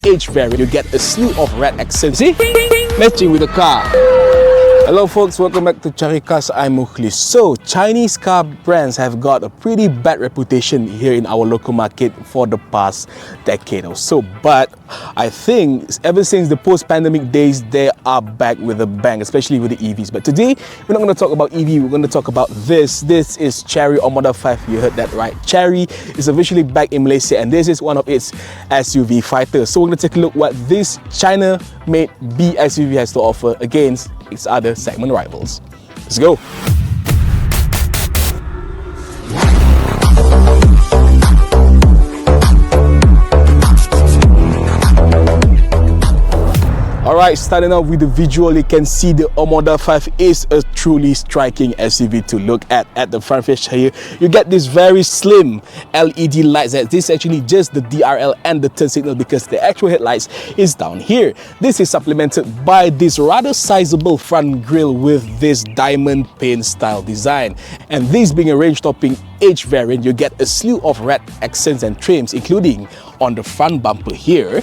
H variant, you get a slew of red accents. See? Matching with the car. Hello folks, welcome back to Caricarz. I'm Mukhlis. So, Chinese car brands have got a pretty bad reputation here in our local market for the past decade or so. But I think ever since the post-pandemic days, they are back with a bang, especially with the EVs. But today, we're not going to talk about EV, we're going to talk about this. This is CHERY Omoda 5, you heard that right. CHERY is officially back in Malaysia and this is one of its SUV fighters. So we're going to take a look what this China-made B SUV has to offer against its other segment rivals. Let's go. Alright, starting off with the visual, you can see the Omoda 5 is a truly striking SUV to look at. At the front face here, you get this very slim LED lights. This is actually just the DRL and the turn signal because the actual headlights is down here. This is supplemented by this rather sizable front grille with this diamond pane style design. And this being a range-topping H variant, you get a slew of red accents and trims, including on the front bumper here,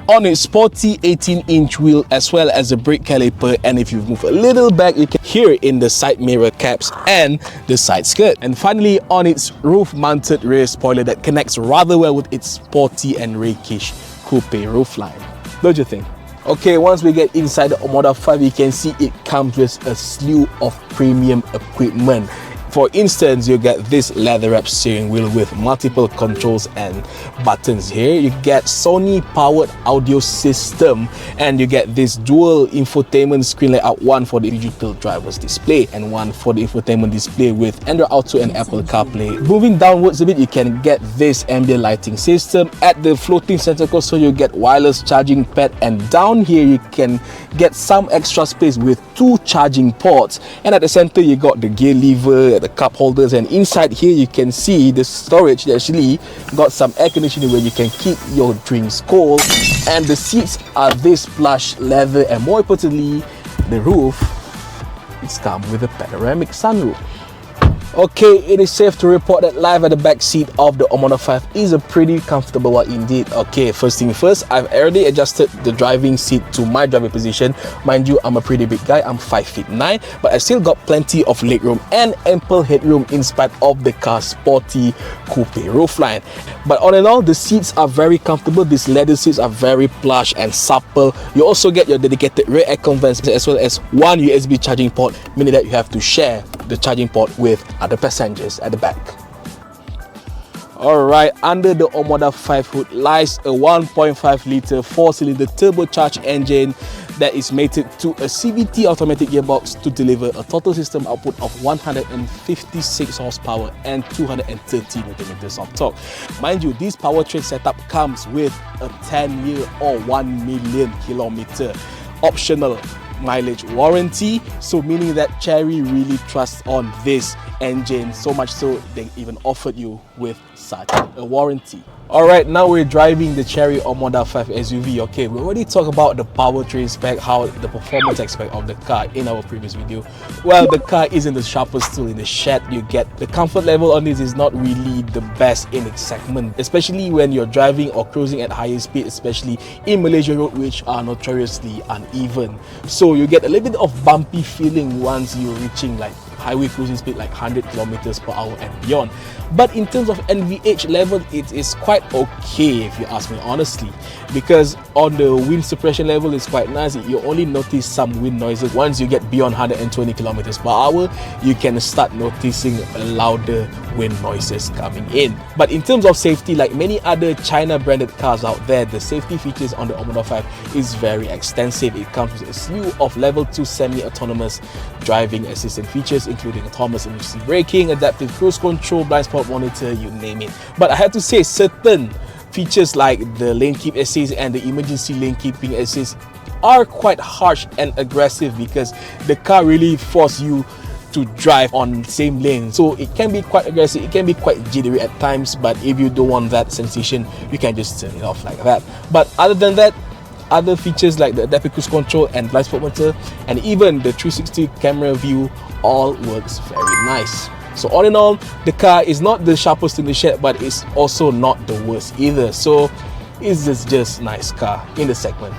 on its sporty 18-inch wheel, as well as a brake caliper, and if you move a little back you can hear it in the side mirror caps and the side skirt. And finally, on its roof-mounted rear spoiler that connects rather well with its sporty and rakish coupe roofline, don't you think? Okay, once we get inside the Omoda 5, you can see it comes with a slew of premium equipment. For instance, you get this leather-wrapped steering wheel with multiple controls and buttons here. You get Sony powered audio system, and you get this dual infotainment screen layout, one for the digital driver's display and one for the infotainment display with Android Auto and Apple CarPlay. Moving downwards a bit, you can get this ambient lighting system. At the floating center console, you get wireless charging pad, and down here you can get some extra space with 2 charging ports. And at the center, you got the gear lever, the cup holders, and inside here you can see the storage. They actually got some air conditioning where you can keep your drinks cold, and the seats are this plush leather, and more importantly, the roof is come with a panoramic sunroof. Okay, it is safe to report that life at the back seat of the Omoda 5 is a pretty comfortable one indeed. Okay, first thing first, I've already adjusted the driving seat to my driving position. Mind you, I'm a pretty big guy, I'm 5'9", but I still got plenty of legroom and ample headroom in spite of the car's sporty coupe roofline. But all in all, the seats are very comfortable. These leather seats are very plush and supple. You also get your dedicated rear aircon vents as well as one USB charging port, meaning that you have to share the charging port with other passengers at the back. Alright, under the Omoda 5 hood lies a 1.5 litre 4-cylinder turbocharged engine that is mated to a CVT automatic gearbox to deliver a total system output of 156 horsepower and 230 Nm of torque. Mind you, this powertrain setup comes with a 10-year or 1 million kilometer optional mileage warranty, so meaning that CHERY really trusts on this engine, so much so they even offered you with such a warranty. Alright, now we're driving the CHERY Omoda 5 SUV. Okay, we already talked about the powertrain spec, how the performance aspect of the car in our previous video. Well, the car isn't the sharpest tool in the shed. You get the comfort level on this is not really the best in its segment, especially when you're driving or cruising at higher speed, especially in Malaysia road, which are notoriously uneven. So you get a little bit of bumpy feeling once you're reaching like highway cruising speed like 100 kilometers per hour and beyond. But in terms of NVH level, it is quite okay if you ask me honestly, because on the wind suppression level it's quite nice. You only notice some wind noises. Once you get beyond 120 kilometers per hour, you can start noticing louder wind noises coming in. But in terms of safety, like many other China branded cars out there, the safety features on the Omoda 5 is very extensive. It comes with a slew of level 2 semi-autonomous driving assistant features, including autonomous emergency braking, adaptive cruise control, blind spot monitor, you name it. But I have to say, certain features like the lane keep assist and the emergency lane keeping assist are quite harsh and aggressive because the car really forces you to drive on the same lane, so it can be quite aggressive, it can be quite jittery at times. But if you don't want that sensation, you can just turn it off like that. But other than that, other features like the adaptive cruise control and blind spot monitor and even the 360 camera view all works very nice. So all in all, the car is not the sharpest in the shed, but it's also not the worst either. So It's just nice car in the segment.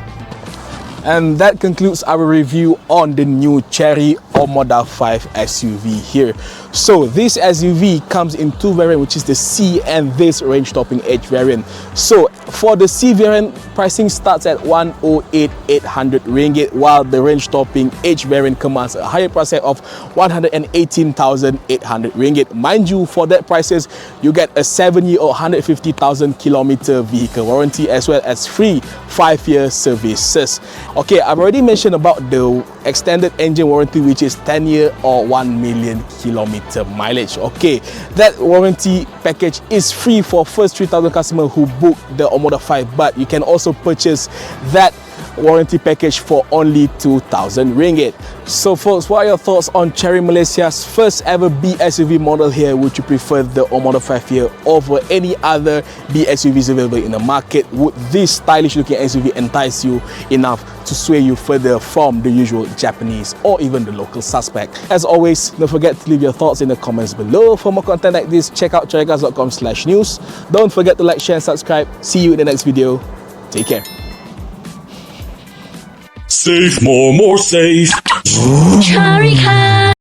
And that concludes our review on the new CHERY Omoda 5 SUV here. So this SUV comes in two variants, which is the C and this range topping H variant. So for the C variant, pricing starts at 108,800 ringgit, while the range topping H variant commands a higher price tag of 118,800 ringgit. Mind you, for that prices, you get a 7-year or 150,000 kilometer vehicle warranty, as well as free 5-year services. Okay, I've already mentioned about the extended engine warranty, which is 10-year or 1 million kilometer mileage. Okay, that warranty package is free for first 3,000 customers who book the Omoda 5, but you can also purchase that warranty package for only 2,000 ringgit. So folks, what are your thoughts on CHERY Malaysia's first ever B SUV model here? Would you prefer the Omoda 5 here over any other B SUVs available in the market? Would this stylish looking SUV entice you enough to sway you further from the usual Japanese or even the local suspect? As always, don't forget to leave your thoughts in the comments below. For more content like this, check out caricarz.com/news. Don't forget to like, share and subscribe. See you in the next video. Take care. Safe, more safe. Caricarz.